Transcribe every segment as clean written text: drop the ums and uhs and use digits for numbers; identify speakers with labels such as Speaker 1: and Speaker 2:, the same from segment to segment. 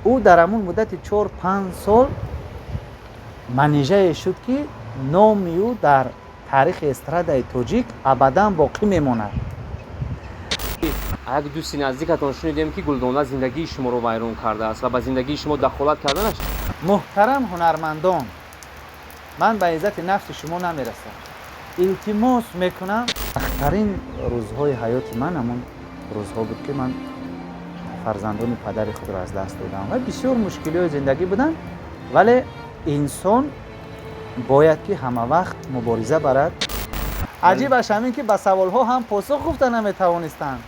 Speaker 1: او در همون مدت 4-5 سال منیژه شد که نام او در تاریخ استرادای تاجیک ابدا باقی میماند.
Speaker 2: یک دوستی نزدیکتان شنیدیم که گلدانه زندگی شما رو ویران کرده است و به زندگی شما دخالت کرده نشد.
Speaker 1: محترم هنرمندان، من به عزت نفس شما نمیرسم. التماس میکنم. آخرین روزهای حیات من همون روزها بود که من فرزندان پدر خود را از دست دادم و بسیار مشکلات زندگی بودن، ولی انسان باید که همه وقت مبارزه برد. عجیبش همین که به سوالها هم پاسخ گفتن نمیتوانستند.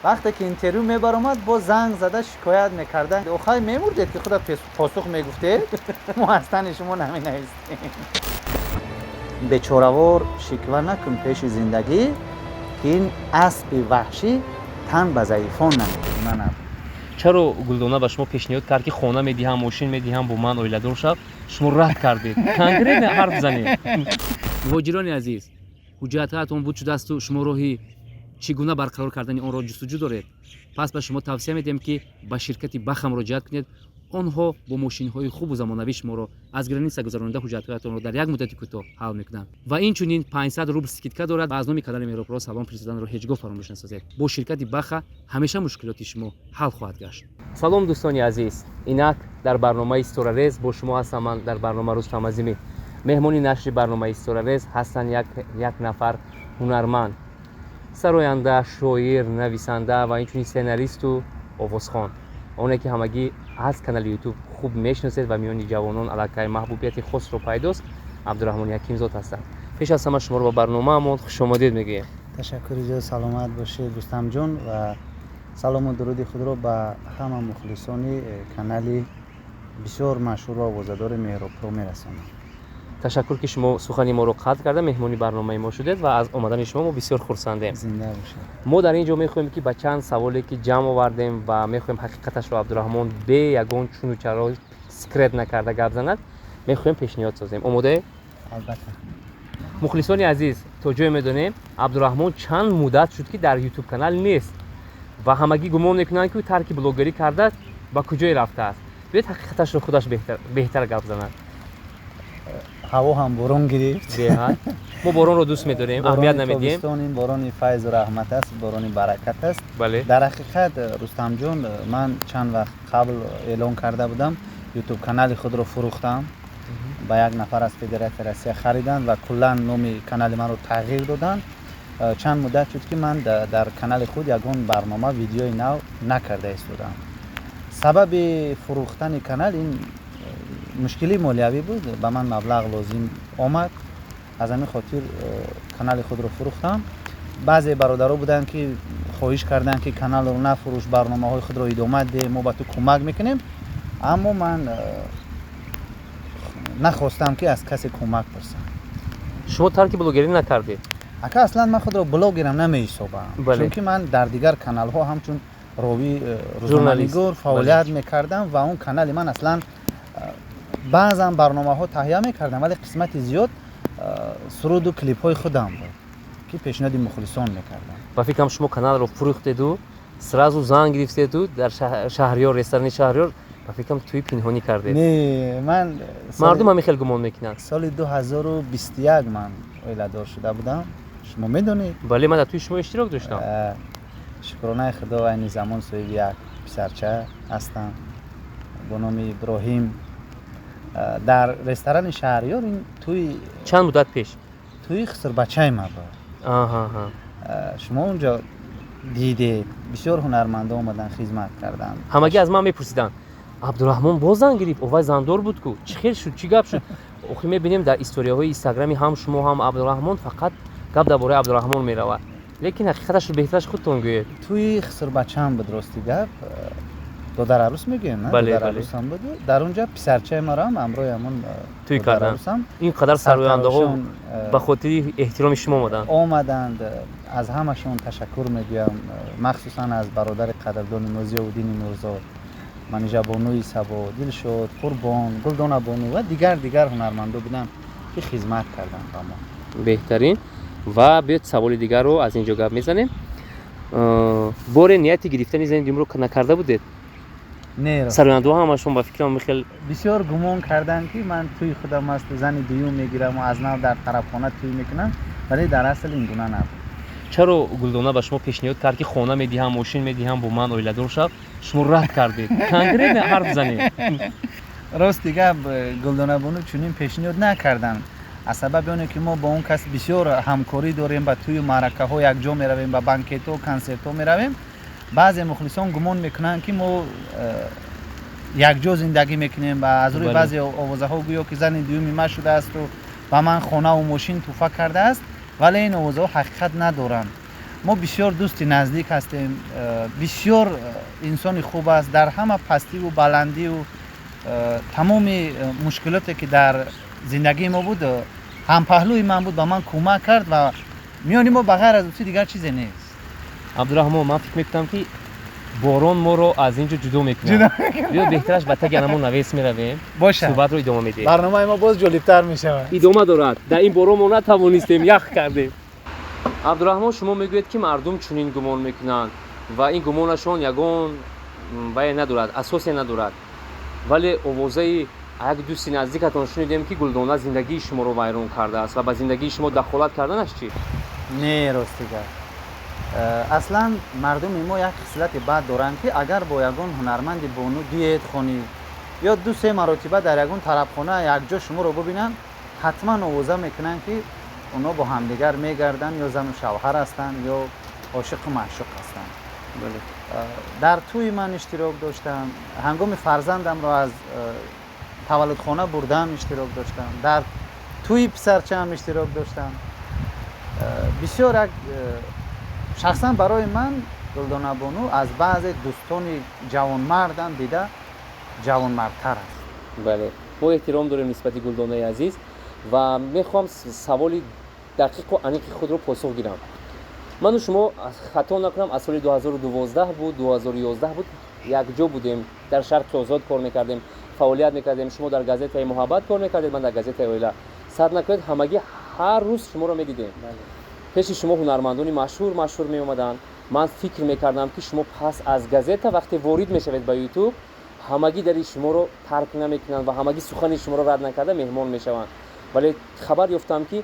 Speaker 1: وقتی که اینترویو میبرامد با زنگ زده شکایت میکردن. آخه میمردید که خدا پاسخ میگفته ما هستن شما نمینویستیم. بیچاره‌وار شکوه نکن پیش زندگی که این اسب وحشی تن به ضعیفان نمیده. نه
Speaker 2: چرا گلدانه به شما پیشنهاد کرد که خانه میدیم، ماشین میدیم، با من اویلادور شد؟ شما رد کردید. کنکریت حرف زنید. مهاجران عزیز، حجتاتون بود شده است و شما راهی چگونه برقرار کردن آن را جستجو دارید. پس به شما توصیه میدیم که به شرکت بخ مراجعت کنید. آنها با ماشین‌های خوب و زمانه‌ای شما را از گرانیسا گذراننده حجتاتون را در یک مدت کوتاه حل میکنند و این چنین 500 روبل سکیتکا دارد و از نام کانال مهراب سلام فرستادن را هیچگاه فراموش نسازید. با شرکت بخ همیشه مشکلات شما حل خواهد گشت. سلام دوستان عزیز، اینک در برنامه استوریز با شما هستم. من در برنامه رستم عظیمی مهمانی نشر برنامه استوریز هستن یک نفر هنرمند، سراینده، شاعر، نویسنده و اینچنین سناریست و آوازخوان. اونایی که همگی از کانال یوتیوب خوب میشناسید و میانی جوانان علاقه محبوبیت خاص رو پیداست. عبدالرحمن حکیمزاد هستم. پیش از همه شما رو با برنامه‌مون خوش آمدید میگیم.
Speaker 1: تشکر جزیل. سلامت باشید رستم جان و سلام و درود خود رو به همه مخلصان کانال بسیار مشهور و آوازدار مهراب پرو میرسانم.
Speaker 2: تشکر که شما سخنی ما رو قطع کرده، مهمانی برنامه ما شدید و از آمدن شما ما بسیار خرسندیم.
Speaker 1: زنده باشید.
Speaker 2: ما در اینجا میخوایم که با چند سوالی که جمع آوردیم و میخوایم حقیقتش رو عبدالرحمن به یگان چون و چرا سکرت نکرده گپ زند، میخوایم پیشنهاد سازیم. آماده؟
Speaker 1: البته.
Speaker 2: مخلصان عزیز، تا جای میدونیم عبدالرحمن چند مدت شد که در یوتیوب کانال نیست و همگی گمان میکنن که ترک بلاگری کرده با کجای رفته است. بیاید حقیقتش رو خودش بهتر گپ زند.
Speaker 1: هوا هم بارون گرفت.
Speaker 2: ما بارون رو دوست می‌داریم، اهمیت نمیدیم.
Speaker 1: این بارون فیض و رحمت است، بارون برکت است.
Speaker 2: بله.
Speaker 1: در حقیقت رستم جان، من چند وقت قبل اعلان کرده بودم یوتیوب کانال خود رو فروختم. با یک نفر از فدراسیون روسیه خریدند و کلا نام کانال من رو تغییر دادن. چند مدت شد که من در کانال خود یگان برنامه ویدیوی نو نکرده ایستادم. سبب فروختن کانال این مشکلی مالیوی بود. به من مبلغ لازم آمد، از همین خاطر کانال خود رو فروختم. بعضی برادرها بودن که خواهش کردن که کانال رو نفروش، برنامه های خود رو ادامه ده، ما به تو کمک میکنیم. اما من نخواستم که از کسی کمک پرسم.
Speaker 2: شما ترک بلاگری نکردید؟
Speaker 1: اگه اصلا من خود رو بلاگرم نمی‌حسابم. چون که من در دیگر کانال ها همچون راوی روزنامه‌نگار فعالیت میکردم و اون کانال من اصلا بعضا برنامه ها تهیه میکردم ولی قسمت زیاد سرود و کلیپ های خودم بود که پیشنهاد مخلصان میکردم.
Speaker 2: و فکرم شما کانال رو فروختید و سرازو زنگ گرفتید و در شهریار رستوران شهریار و فکرم توی پنهانی کردید.
Speaker 1: نه، من
Speaker 2: مردم هم خیلی گمان میکنن.
Speaker 1: سال 2021 من اویلادور شده بودم. شما میدونید؟
Speaker 2: بله، من در توی شما اشتراک داشتم.
Speaker 1: شکرانه خدا این زمان صاحب یک پسرچه هستم با نام ابراهیم در رستوران شهریار. این توی
Speaker 2: چند مدت پیش
Speaker 1: توی خسر بچه ما بود. شما اونجا دیده بسیار هنرمندا اومدن خدمت کردن.
Speaker 2: همگی از من میپرسیدن عبدالرحمن باز زنگ گرفت، اوای زندار بود کو چی خیر شد، چی گپ شد؟ آخه میبینیم در استوری‌های اینستاگرامی هم شما هم عبدالرحمن فقط گپ درباره عبدالرحمن میروه، لیکن حقیقتش رو بهترش خودتون گویید.
Speaker 1: توی خسر بچه هم بود راستی گپ. دادر عروس میگیم نه؟
Speaker 2: بله،
Speaker 1: دادر عروس هم بود. در اونجا پسرچه ما هم امروی همون
Speaker 2: توی کردن. این قدر سرآینده ها به خاطر احترام شما
Speaker 1: اومدند. از همشون تشکر میگم، مخصوصا از برادر قدردان نازی‌الدین نورزا، منیژه بانوی سبا، دلشاد، قربان، گلدانه بانو و دیگر هنرمندا بودن که خدمت کردن با ما.
Speaker 2: بهترین. و بیاید سوال دیگر رو از اینجا گپ میزنیم. بار نیتی گرفتن زندگیم رو نکرده بودید؟
Speaker 1: نه
Speaker 2: سرانده همشون با فکرم میخیل
Speaker 1: بسیار گمان کردن که من توی خودم است زن دیو میگیرم و از نو در طرف خانه توی میکنم، ولی در اصل این گونه نبود.
Speaker 2: چرا گلدانه به شما پیشنهاد کرد که خانه میدی هم ماشین میدی هم با من اویلادور شد، شما رد کردید کنکریت حرف زنید؟
Speaker 1: راست دیگه گلدانه بانو چنین پیشنهاد نکردن، از سبب اونه که ما با اون کس بسیار همکاری داریم، با توی معرکه ها یک جا میرویم، با بانکت و کنسرت ها میرویم. بعضی مخلصان گمان میکنن که ما یک جا زندگی میکنیم و از روی بعضی آوازه ها گویا که زن دیومی ما شده است و با من خانه و ماشین توفه کرده است، ولی این آوازه ها حقیقت ندارن. ما بسیار دوست نزدیک هستیم، بسیار انسان خوب است، در همه پستی و بلندی و تمام مشکلاتی که در زندگی ما بود هم پهلوی من بود، با من کمک کرد و میانی ما بغیر از اون دیگر چیزی نیست.
Speaker 2: عبدالرحمن من فکر میکنم که باران ما رو از اینجا جدا میکنه. بیا بهترش به تگ نمون نویس میرویم.
Speaker 1: باشه.
Speaker 2: صحبت رو ادامه میدیم.
Speaker 1: برنامه ما باز جالبتر میشه.
Speaker 2: ادامه دارد. در این باران ما نتوانستیم یخ کردیم. عبدالرحمن شما میگوید که مردم چنین گمان میکنند و این گمانشون یگان بیان ندارد، اساسی ندارد. ولی آوازه یک دوستی نزدیکتون شنیدیم که گلدانه زندگی شما رو ویران کرده است و به زندگی شما دخالت کردنش چی؟
Speaker 1: نه راست دیگه. اصلا مردم ما یک خصلت بد دارن که اگر با یگان هنرمند بانو دیت خونی یا دو سه مرتبه در یگان طرب خانه یک جا شما رو ببینن، حتما آوازه میکنن که اونا با همدیگر میگردن، یا زن و شوهر هستن یا عاشق و معشوق هستن.
Speaker 2: بله.
Speaker 1: در توی من اشتراک داشتم، هنگام فرزندم را از تولد خانه بردم اشتراک داشتم، در توی پسرچه هم اشتراک داشتم. بسیار شخصا برای من گلدانه بانو از بعض دوستان جوانمردم دیده جوانمردتر است.
Speaker 2: بله، ما احترام داریم نسبت گلدانه عزیز و میخوام سوالی دقیق و عمیق خود رو پاسخ گیرم. من و شما خطا نکنم از سال 2012 بود 2011 بود یک جا بودیم، در شرق آزاد کار میکردیم، فعالیت میکردیم. شما در گازیته محبت کار میکردید، من در گازیته اویلا. صد نکنید همگی هر روز شما رو میدیدیم. پیش شما هنرمندانی مشهور می اومدن. من فکر میکردم که شما پس از گازیته وقتی وارد میشوید به یوتیوب همگی در شما رو ترک نمیکنن و همگی سخن شما رو رد نکرده مهمان میشوند. ولی خبر یافتم که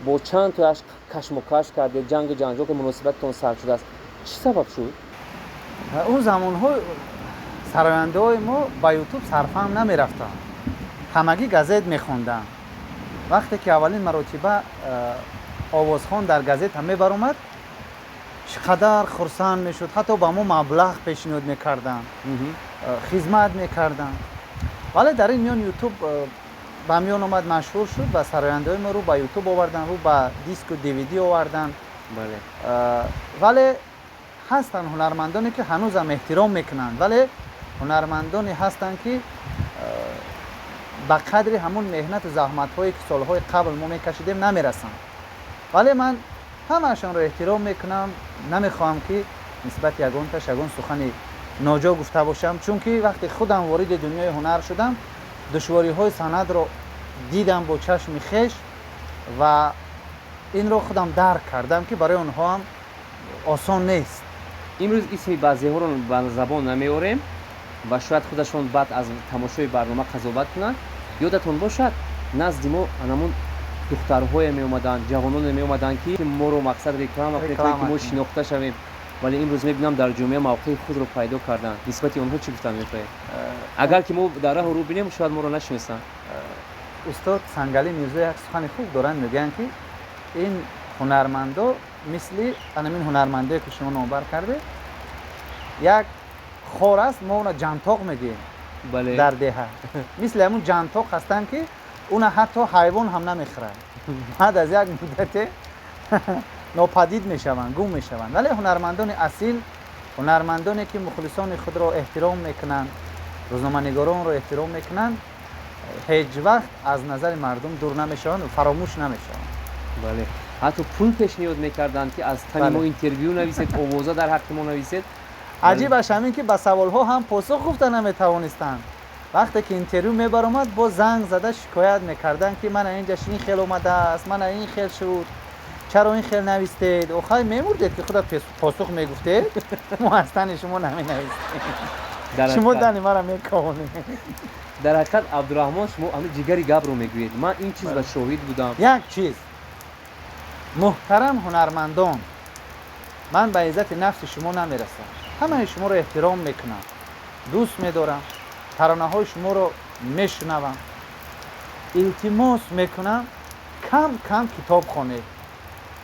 Speaker 2: با چند تا کشم و کش کرده، جنگ جنجال که مناسبتتون سر شده است. چی سبب شد؟
Speaker 1: اون زمان ها سراینده های ما با یوتیوب صرفا نمی رفتن، همگی گازیت می خوندن. وقتی که اولین مرتبه آوازخوان در گازیت هم می برآمد چقدر خرسند می شد، حتی با ما مبلغ پیشنهاد می کردن، خدمت می کردن. ولی در این میان یوتیوب با میان آمد، مشهور شد و سراینده های ما رو با یوتیوب آوردن، رو با دیسک و دیویدی آوردن.
Speaker 2: بله.
Speaker 1: ولی هستن هنرمندانی که هنوز هم احترام میکنن، ولی هنرمندانی هستن که با قدر همون مهنت و زحمت هایی که سالهای قبل ما میکشیدیم نمیرسن. ولی من همه‌شان رو احترام میکنم، نمیخوام که نسبت یگان تاش یگان سخن ناجا گفته باشم، چون که وقتی خودم وارد دنیای هنر شدم دشواری های سند رو دیدم با چشم خویش و این رو خودم درک کردم که برای اونها هم آسان نیست.
Speaker 2: امروز اسم بعضی ها رو به زبان نمیاریم و شاید خودشون بعد از تماشای برنامه قضاوت کنن. یادتون باشد نزد ما همون دخترهای می اومدن، جوانان می اومدن که ما رو مقصد ریکلام و که ما شناخته شویم، ولی امروز میبینم در جامعه موقع خود رو پیدا کردن. نسبت اونها چی گفتن میخوای؟ اگر که ما در راه رو ببینیم شاید ما رو نشناسن.
Speaker 1: استاد سنگالی میرزا یک سخن خوب دارن، میگن که این هنرمندا مثل همین هنرمنده که شما نامبر کرده یک خور است، ما اون جانتاق میگیم.
Speaker 2: بله.
Speaker 1: در دهه مثل همون جانتاق هستن که اون حتی حیوان هم نمیخورن، بعد از یک مدت ناپدید میشوند، گم میشوند. ولی هنرمندان اصیل، هنرمندانی که مخلصان خود را احترام میکنن، روزنامه‌نگاران را احترام میکنن، هیچ وقت از نظر مردم دور نمیشوند و فراموش نمیشوند.
Speaker 2: بله. حتی پول پیشنهاد میکردن که از تن ما اینترویو نویسید، آوازه در حق ما نویسید.
Speaker 1: عجیبش همین که به سوالها هم پاسخ گفتن نمیتوانستند. وقتی که اینترویو میبرآمد با زنگ زده شکایت میکردن که من اینجا این خیل اومده است، من این خیل شد، چرا این خیل نویسید؟ آخه میمردید که خدا پاسخ میگفتید ما از تن شما نمی نویسید. شما دانی مرا میکنی.
Speaker 2: در حقیقت عبدالرحمن شما همین جگری گپ رو میگویید. من این چیز را شاهد بودم.
Speaker 1: یک چیز محترم هنرمندان، من به عزت نفس شما نمیرسم، همه شما رو احترام میکنم، دوست میدارم، ترانه های شما رو میشنوم، التماس میکنم کم کم کتاب خونید،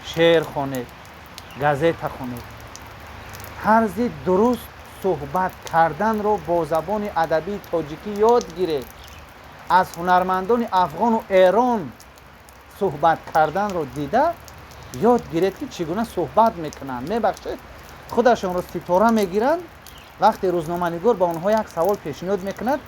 Speaker 1: شعر خونید، گازیت خونید، طرز درست صحبت کردن رو با زبان ادبی تاجیکی یاد گیرید. از هنرمندان افغان و ایران صحبت کردن رو دیده یاد گیرید که چگونه صحبت میکنن. میبخشید خودشون رو ستاره میگیرن، وقتی روزنامه‌نگار با اونها یک سوال پیشنهاد میکند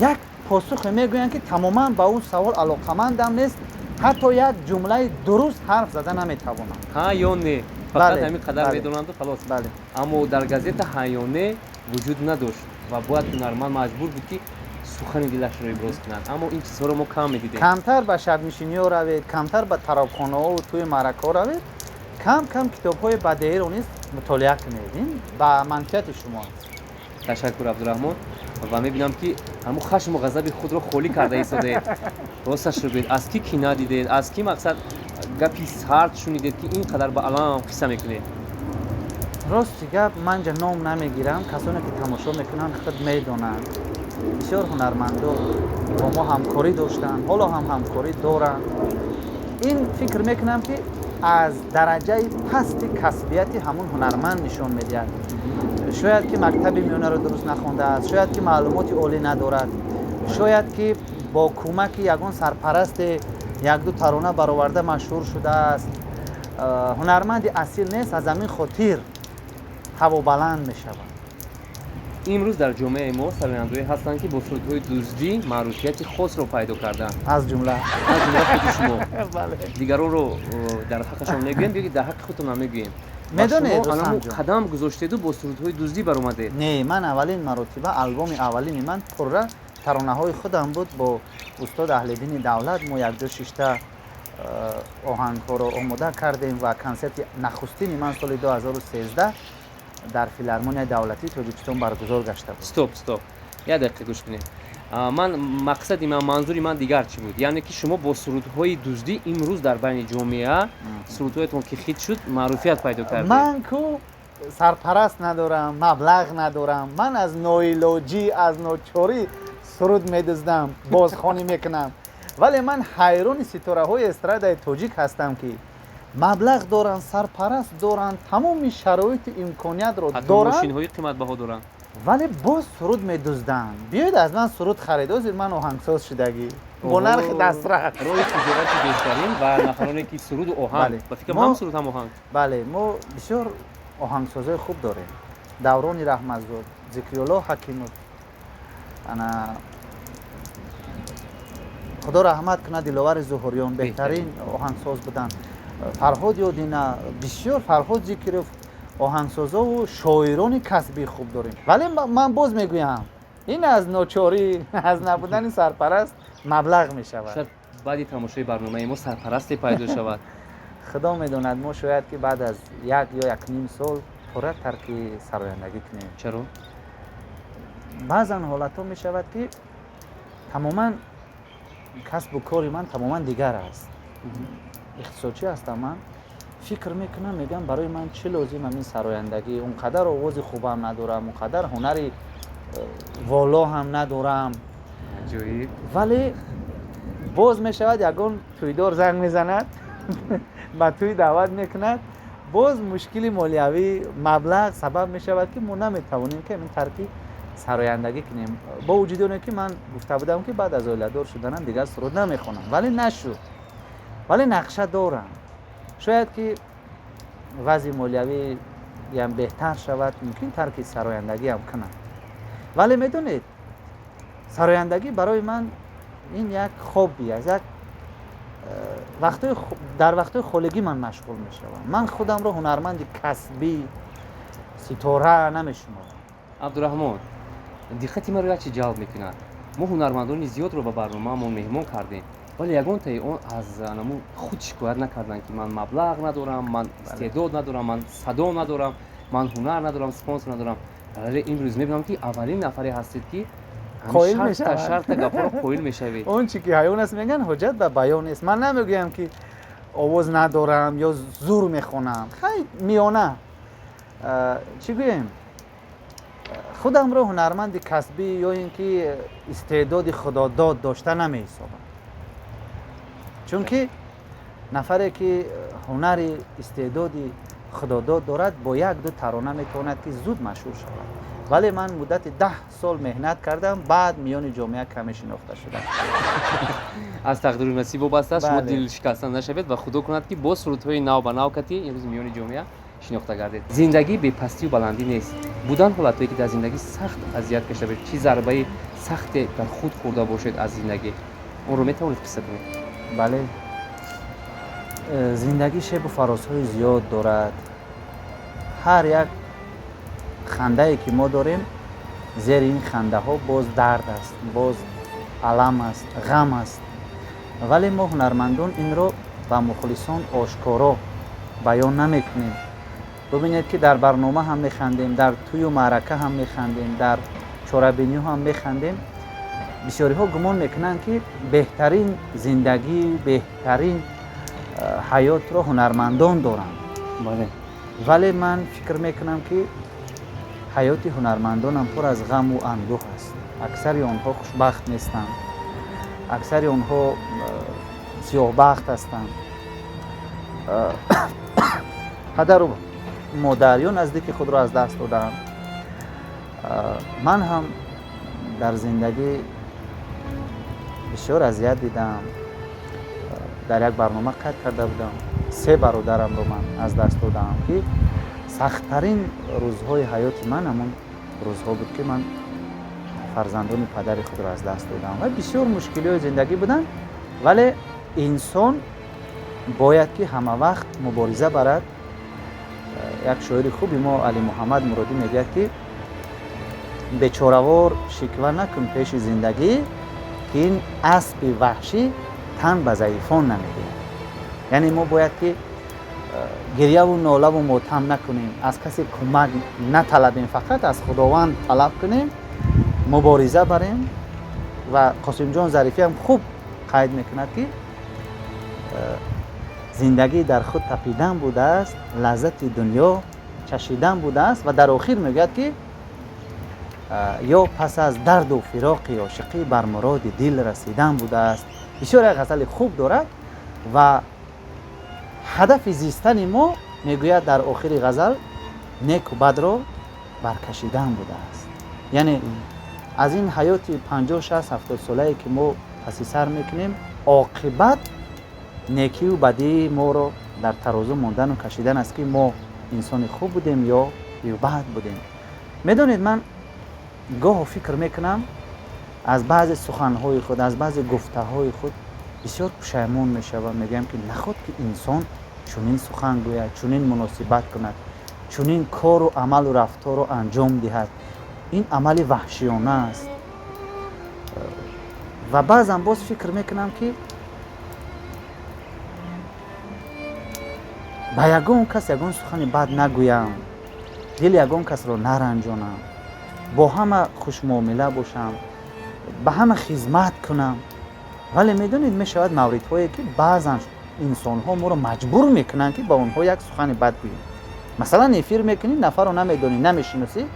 Speaker 1: یک پاسخ میگویند که تماما با اون سوال علاقمندم نیست، حتی یک جمله درست حرف زده نمیتوانم.
Speaker 2: ها یا نه، فقط همین قدر میدونند و خلاص.
Speaker 1: بله.
Speaker 2: اما در گازیت هایونه وجود نداشت و باید هنرمند مجبور بود که سخن دلش رو ابراز کنند. اما این چیزها رو ما کم میدیدیم. کمتر
Speaker 1: به شب‌نشینی ها روید، کمتر به طرابخانه ها و توی معرکه ها روید، کم کم کتاب های بدیهی رو نیز مطالعه کنید. این به منفعت شما است.
Speaker 2: تشکر عبدالرحمن. و میبینم که همون خشم و غضب خود رو خالی کرده ایستاده. راستش رو بگید، از کی کینه دیدید؟ از کی مقصد گپی سرد شنیدید که اینقدر به علام قصه میکنید؟
Speaker 1: راست گپ من نام نمیگیرم، کسانی که تماشا میکنن خود میدونند. بسیار هنرمندان با ما همکاری داشتن، حالا هم همکاری دارن. این فکر میکنم که از درجه پست کسبیت همون هنرمند نشون میدهد. شاید که مکتب میانه رو درست نخونده است، شاید که معلومات عالی ندارد، شاید که با کمک یگان سرپرست یک دو ترانه برآورده مشهور شده است. هنرمند اصیل نیست، از زمین خاطر هوا بلند می شود.
Speaker 2: امروز در جامعه ما سراینده‌ای هستند که با سرودهای دزدی معروفیت خاص رو پیدا کردن.
Speaker 1: از جمله
Speaker 2: خود شما.
Speaker 1: بله.
Speaker 2: دیگران رو در حقشون نمیگیم، بگید در حق خودتون نمیگیم.
Speaker 1: میدونید
Speaker 2: شما قدم گذاشتید و با سرودهای دزدی برآمدید.
Speaker 1: نه، من اولین مرتبه البوم اولین من پره ترانه های خودم بود. با استاد اهل‌دین دولت ما یک دو ششته آهنگ ها رو آماده کردیم و کنسرت نخستین من سال 2013 در فیلارمونی دولتی تاجیکستان برگزار گشته بود.
Speaker 2: استاپ یک دقیقه گوش کنید. من مقصدی من منظوری من دیگر چی بود؟ یعنی که شما با سرودهای دزدی امروز در بین جامعه سرودهایتون که خیت شد معروفیت پیدا کردید.
Speaker 1: من کو سرپرست ندارم، مبلغ ندارم، من از نویلوجی از نوچوری سرود میدزدم، بازخوانی میکنم، ولی من حیران ستاره های استرادای تاجیک هستم که مبلغ دارن، سرپرست دارن، تمام شرایط امکانیت رو دارن،
Speaker 2: ماشین های قیمت بها دارن،
Speaker 1: ولی باز سرود میدزدن. بیاید از من سرود خریدازید، من آهنگساز شدگی با نرخ دسترس
Speaker 2: روی تجارت بهترین و نفرانی که سرود و آهنگ و فکر کنم سرود هم آهنگ.
Speaker 1: بله، ما بسیار آهنگسازای خوب داریم. دوران رحمتزاد، ذکری‌الله حکیم‌الله، انا خدا رحمت کنه، دلاور زهوریان بهترین آهنگساز بودن. فرهاد یادینه، بسیار فرهاد ذکرف، آهنگسازا و شاعران کسبی خوب داریم. ولی من باز میگویم این از ناچاری، از نبودن سرپرست مبلغ می شود.
Speaker 2: شاید بعد تماشای برنامه ما سرپرستی پیدا شود.
Speaker 1: خدا میدوند، ما شاید که بعد از یک یا یک نیم سال پره ترک سرایندگی کنیم.
Speaker 2: چرا؟
Speaker 1: بعضا حالت ها می شود که تماما کسب و کاری من تماما دیگر است. اقتصادچی هستم، من فکر میکنم، میگم برای من چه لازم این سرایندگی، اونقدر آواز خوبم ندارم، اونقدر هنری والا هم ندارم، ولی باز میشود یگان تویدار زنگ میزند با توی دعوت میکند، باز مشکلی مالیوی مبلغ سبب میشود که ما نمیتوانیم که این ترکی سرایندگی کنیم. با وجود اونه که من گفته بودم که بعد از اولیدار شدنم دیگر سرود نمیخونم، ولی نشد، ولی نقشه دارم. شاید که وضع مالیوی هم بهتر شود، ممکن ترک سرایندگی هم کنم. ولی میدونید سرایندگی برای من این یک خوبی است. یک در وقت خالگی من مشغول میشم. من خودم رو هنرمند کسبی ستاره نمیشمارم.
Speaker 2: عبدالرحمن، دقت من رو چی جلب میکنه؟ ما هنرمندان زیاد رو به برنامه‌مون مهمان کردیم، ولی یگان تا اون از انمو خود شکایت نکردن که من مبلغ ندارم، من استعداد ندارم، من صدا ندارم، من هنر ندارم، اسپانسر ندارم. ولی امروز میبینم که اولین نفری هستید که
Speaker 1: قائل
Speaker 2: شرط
Speaker 1: میشوند.
Speaker 2: شرط گپا رو قائل میشوید.
Speaker 1: اون چی که حیوان است میگن حجت به بیان است. من نمیگم که آواز ندارم یا زور میخونم. خیلی میانه چی گویم خودم رو هنرمند کسبی یا اینکه استعداد خداداد داشته نمیحسابم. چون که نفری که هنر استعدادی خداداد دارد با یک دو ترانه میتواند که زود مشهور شود. ولی من مدت 10 سال مهنت کردم بعد میان جامعه کمی شناخته شدم.
Speaker 2: از تقدیر نصیب وابسته است شما
Speaker 1: بله.
Speaker 2: دل شکسته نشوید و خدا کند که با سرودهای نو به نو کتی امروز میان جامعه شناخته گردید. زندگی بی پستی و بلندی نیست. بودن حالتایی که در زندگی سخت اذیت کشیده باشید، چی ضربه سخت در خود خورده باشید از زندگی، اون رو میتوانید قصه کنید؟
Speaker 1: بله زندگی شیب و فرازهای زیاد دارد. هر یک خنده که ما داریم زیر این خنده ها باز درد است، باز علم است، غم است. ولی ما هنرمندان این رو با مخلصان آشکارا بیان نمیکنیم. ببینید که در برنامه هم میخندیم، در توی و معرکه هم میخندیم، در چاره‌بینی هم میخندیم. بسیاری ها گمان میکنن که بهترین زندگی، بهترین حیات رو هنرمندان دارند.
Speaker 2: بله.
Speaker 1: ولی من فکر میکنم که حیات هنرمندان هم پر از غم و اندوه است. اکثر آنها خوشبخت نیستند. اکثر آنها سیاه‌بخت هستند. پدر و مادر یا نزدیک خود را از دست دادند. من هم در زندگی بسیار اذیت دیدم. در یک برنامه قید کرده بودم 3 برادرم رو من از دست دادم که سخت‌ترین روزهای حیات من همون روزها بود که من فرزندان پدر خود را از دست دادم و بسیار مشکلات زندگی بودن. ولی انسان باید که همه وقت مبارزه برد. یک شاعر خوبی ما علی محمد مرادی میگه که بیچاره‌وار شکوه نکن پیش زندگی که این اسب وحشی تن به ضعیفان نمیده. یعنی ما باید که گریه و ناله و ماتم نکنیم، از کسی کمک نطلبیم، فقط از خداوند طلب کنیم، مبارزه بریم. و قاسم جان ظریفی هم خوب قید میکند که زندگی در خود تپیدن بوده است، لذت دنیا چشیدن بوده است و در آخر میگوید که یا پس از درد و فراق عاشقی بر مراد دل رسیدن بوده است. بسیار غزل خوب دارد و هدف زیستن ما میگوید در آخر غزل نیک و بد را برکشیدن بوده است. یعنی از این حیات 50 60 70 ساله که ما پس سر میکنیم عاقبت نیکی و بدی ما رو در ترازو ماندن و کشیدن است که ما انسان خوب بودیم یا بد بودیم. میدونید من گاه فکر میکنم از بعض سخنهای خود، از بعض گفته‌های خود بسیار پشیمون میشوم. میگم که نخود که انسان چنین سخن گوید، چنین مناسبت کند، چنین کار و عمل و رفتار رو انجام دهد. این عمل وحشیانه است. و بعضم باز فکر میکنم که با یگان کس یگان سخن بد نگویم، دل یگان کس رو نرنجانم، با همه خوش معامله باشم، به همه خدمت کنم. ولی میدونید میشود موردهایی که بعضا انسان ها ما رو مجبور میکنن که با اونها یک سخن بد بگوییم. مثلا افیر میکنی، نفر رو نمیدونی، نمیشناسی،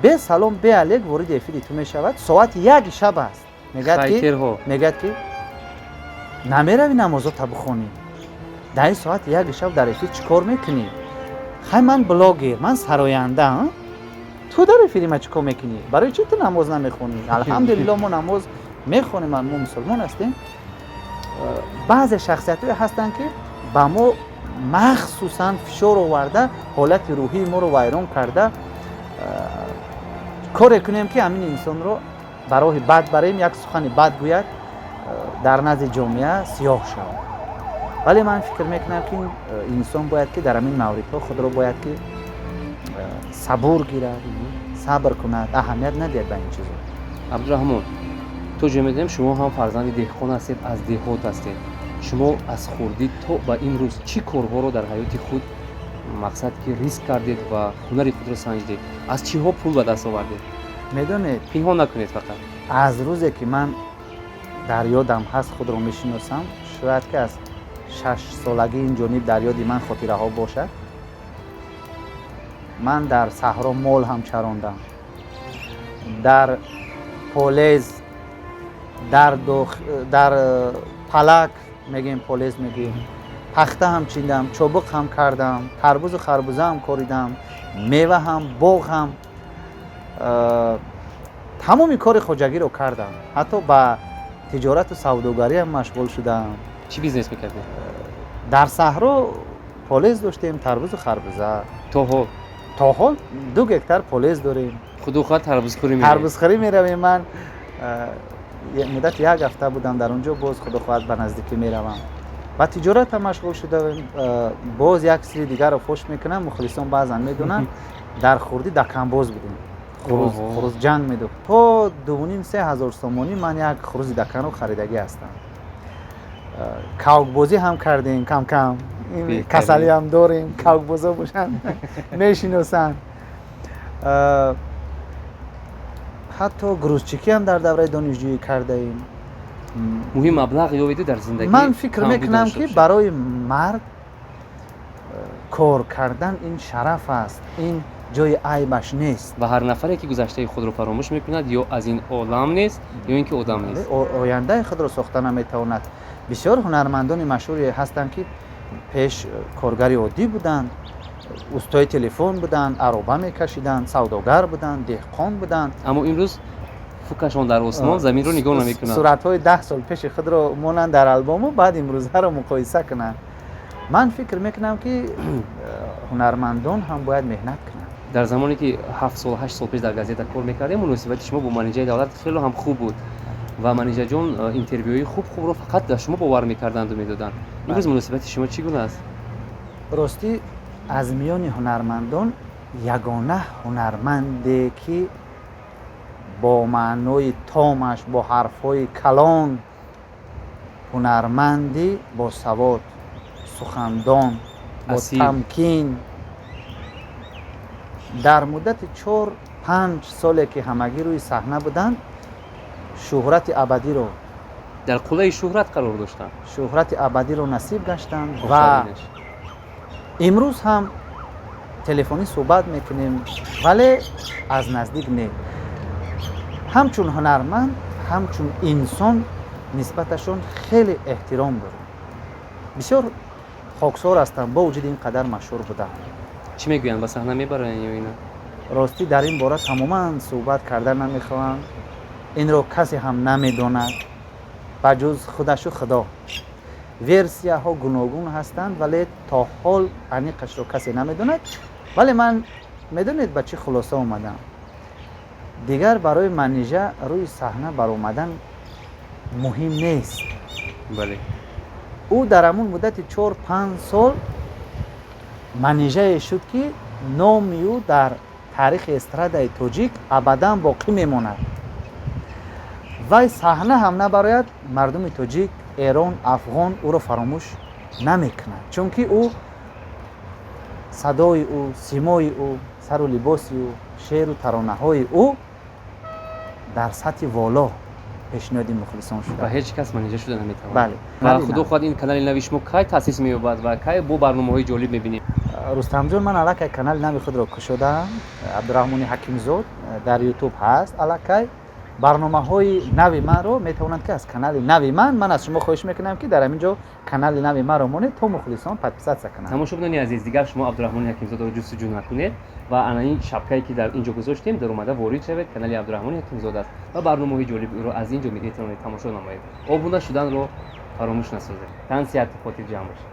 Speaker 1: به سلام به علیک وارد افیر تو میشود. ساعت 1 شب است. میگد که نمیروی نمازات بخونی، در ساعت 1 شب در افیر چیکار میکنی؟ خیلی من بلاگر، من سراینده، تو در افیر ما چیکار میکنی؟ برای چی تو نماز نمیخونی؟ الحمدلله ما نماز میخونیم، ما مسلمان هستیم. بعض شخصیت های هستن که با ما مخصوصا فشار آورده، حالت روحی ما رو ویران کرده، کار کنیم که همین انسان رو برای بد بریم، یک سخن بد گوید، در نزد جامعه سیاه شود. ولی من فکر میکنم که انسان باید که در همین موردها خود رو باید که صبور گیرد، صبر کند، اهمیت ندهد به این چیزا.
Speaker 2: عبدالرحمن، تو می‌دونم شما هم فرزند دهقان هستید، از دهات هستید. شما از خوردی تا به امروز چی کارها رو در حیات خود мақсад ки риск кардед ва ҳунари худро санҷидед. Аз чиҳо пул ба даст овардед?
Speaker 1: медонед
Speaker 2: Пинҳон накунед фақат.
Speaker 1: аз рӯзе ки ман дар ёдам ҳаст худро мешиносам, шояд ки аз 6 солагӣ инҷониб дар ёди ман хотираҳо бошад. ман дар саҳро мол ҳам чарондам, дар полез, дар палак мегем, полез мегем, пахта ҳам чиндам, чобуқ ҳам кардам, тарбузу харбуза ҳам коридам, мева ҳам, боғ ҳам, тамоми кори хоҷагиро кардам. ҳатто ба тиҷорату савдогарӣ ҳам машғул шудам.
Speaker 2: Чӣ бизнес мекардед?
Speaker 1: дар саҳро полез доштем, тарбузу харбуза.
Speaker 2: То ҳол
Speaker 1: 2 гектар полез дорем.
Speaker 2: худохоҳ тарбузхӯрӣ мекардед?
Speaker 1: тарбузхӯрӣ меравем. ман муддати 1 ҳафта будам дар он ҷо, боз худохоҳад ба наздикӣ меравам. ба тиҷорат ҳам машғул шудам. боз як сирри дигарро фош мекунам, мухлисон баъзан медонанд. дар хурдӣ даканбоз будем. хурузҷанг медӯ. то 2,5-3 ҳазор сомонӣ ман як хурузи даканро харидагӣ ҳастам. кавкбозӣ ҳам кардем кам кам. касалӣ ҳам дорем, кавкбозо бошанд мешиносанд. ҳатто грузчикӣ ҳам дар давраи донишҷӯӣ кардаем.
Speaker 2: муҳим маблағ ёбеду дар зиндагӣ?
Speaker 1: ман фикр мекунам ки барои мард кор кардан ин шараф аст, ин ҷои айбаш нест.
Speaker 2: ва ҳар нафаре ки гузаштаи худро фаромӯш мекунад ё аз ин олам нест ё ин ки одам нест.
Speaker 1: ояндаи худро сохта наметавонад. бисёр ҳунармандони машҳуре ҳастанд ки пеш коргари оддӣ буданд, устои телефон буданд, ароба мекашиданд, савдогар буданд, деҳқон буданд.
Speaker 2: аммо имрӯз фукашон дар осмон, заминро нигоҳ намекунанд.
Speaker 1: суратҳои 10 сол пеши худро монанд дар албому, баъд имрӯзаро муқоиса кунанд. ман фикр мекунам ки ҳунармандон ҳам бояд меҳнат кунанд.
Speaker 2: дар замоне ки 7 сол 8 сол пеш дар газета кор мекардем, муносибати шумо бо менеҷери давлат хеле ҳам хуб буд ва менеҷаҷон интервюҳои хуб-хубро фақат дар шумо бовар мекарданду медоданд. имрӯз муносибати шумо чӣ гуна аст?
Speaker 1: ростӣ аз миёни ҳунармандон ягона ҳунарманде ки бо маънои томаш, бо ҳарфҳои калон, ҳунарманди босавод, сухандон, бо тамкин, дар муддати 4-5 соле ки ҳамагӣ рӯи саҳна буданд, шӯҳрати абадиро,
Speaker 2: дар қулаи шӯҳрат қарор доштанд.
Speaker 1: шӯҳрати абадиро насиб гаштанд ва имрӯз ҳам телефонӣ суҳбат мекунем, вале аз наздик не. ҳамчун ҳунарманд, ҳамчун инсон нисбаташон хеле эҳтиром дорем. бисёр хоксор ҳастанд бо вуҷуди ин қадар машҳур буданд.
Speaker 2: чӣ мегӯянд, ба саҳна мебаранд ё ина?
Speaker 1: ростӣ дар ин бора тамоман суҳбат кардан намехоҳам. инро касе ҳам намедонад ба ҷуз худашу худо. версияҳо гуногун ҳастанд, вале то ҳол аниқашро касе намедонад. вале ман медонед ба чӣ хулоса омадам. дигар барои манежа рӯи саҳна баромадан муҳим нест.
Speaker 2: бале
Speaker 1: ӯ дар ҳамун муддати 4-5 сол манежае шуд ки номи ӯ дар таърихи эстрадаи тоҷик абадан боқӣ мемонад. вай саҳна ҳам набарояд, мардуми тоҷик, эрон, афғон ӯро фаромӯш намекунад, чунки ӯ садои ӯ, симои ӯ, сару либоси ӯ, шеъру таронаҳои ӯ дар сатҳи воло пешниҳоди мухлисон шуда.
Speaker 2: ва ҳеҷ кас менеҷа шуда наметавонад.
Speaker 1: бале.
Speaker 2: ва худо хоҳад ин канали нави шумо кай таъсис меёбад ва кай бо барномаҳои ҷолиб мебинем?
Speaker 1: рустамҷон, ман аллакай канали нави худро кушодаам. абдураҳмони ҳакимзод дар ютуб ҳаст. аллакай барномаҳои нави манро метавонанд ки аз канали нави ман аз шумо хоҳиш мекунам ки дар ҳамин ҷо канали нави манро монед, то мухлисон подписатсия кунанд.
Speaker 2: тамошобинони азиз, дигар шумо абдураҳмони ҳакимзодро ҷустуҷӯ накунед ва ана ин шапкае ки дар ин ҷо гузоштем, дар омада ворид шавед. канали абдураҳмони ҳакимзод аст ва барномаҳои ҷолиб ӯро аз ин ҷо метавонед тамошо намоед. обуна шуданро фаромӯш насозед. тан сиҳати хотир ҷамъ бошед.